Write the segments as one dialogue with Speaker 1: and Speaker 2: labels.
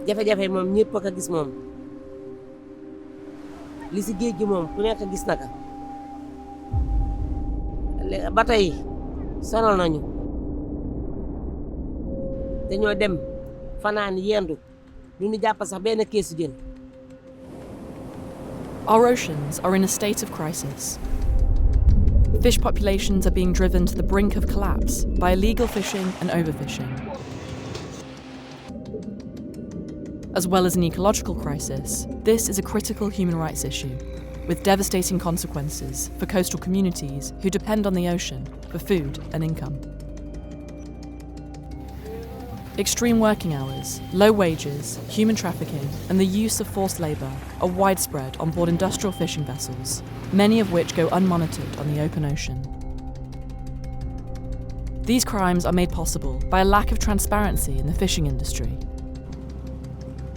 Speaker 1: jafe-jafe yi moom ñëpp a ko gis moom li si géej gi moom ku nekk gis na ko ba tey sonal nañu dañoo dem fanaan yendu du ñu jàpp sax benn keesu jën.
Speaker 2: Our oceans are in a state of crisis. Fish populations are being driven to the brink of collapse by illegal fishing and overfishing. As well as an ecological crisis, this is a critical human rights issue, with devastating consequences for coastal communities who depend on the ocean for food and income. Extreme working hours, low wages, human trafficking, and the use of forced labour are widespread on board industrial fishing vessels, many of which go unmonitored on the open ocean. These crimes are made possible by a lack of transparency in the fishing industry.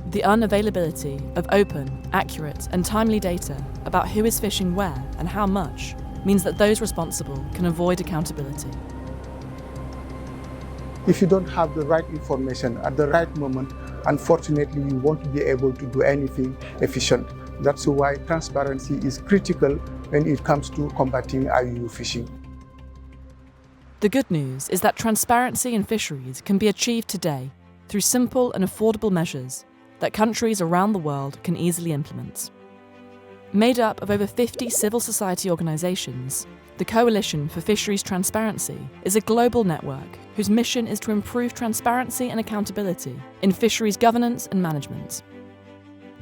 Speaker 2: The unavailability of open, accurate, and timely data about who is fishing where and how much means that those responsible can avoid accountability.
Speaker 3: If you don't have the right information at the right moment, unfortunately, you won't be able to do anything efficient. That's why transparency is critical when it comes to combating IUU fishing.
Speaker 2: The good news is that transparency in fisheries can be achieved today through simple and affordable measures that countries around the world can easily implement. Made up of over 50 civil society organisations, the Coalition for Fisheries Transparency is a global network whose mission is to improve transparency and accountability in fisheries governance and management.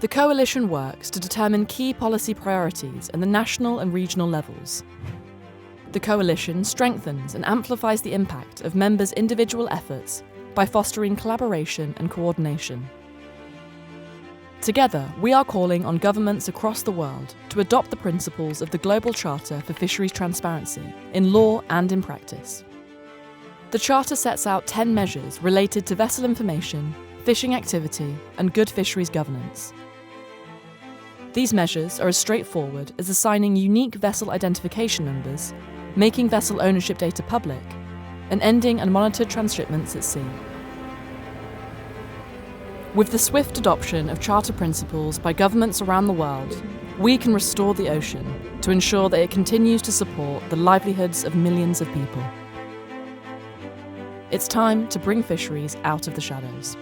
Speaker 2: The Coalition works to determine key policy priorities at the national and regional levels. The Coalition strengthens and amplifies the impact of members' individual efforts by fostering collaboration and coordination. Together, we are calling on governments across the world to adopt the principles of the Global Charter for Fisheries Transparency in law and in practice. The Charter sets out 10 measures related to vessel information, fishing activity, and good fisheries governance. These measures are as straightforward as assigning unique vessel identification numbers, making vessel ownership data public, and ending unmonitored transshipments at sea. With the swift adoption of Charter principles by governments around the world, we can restore the ocean to ensure that it continues to support the livelihoods of millions of people. It's time to bring fisheries out of the shadows.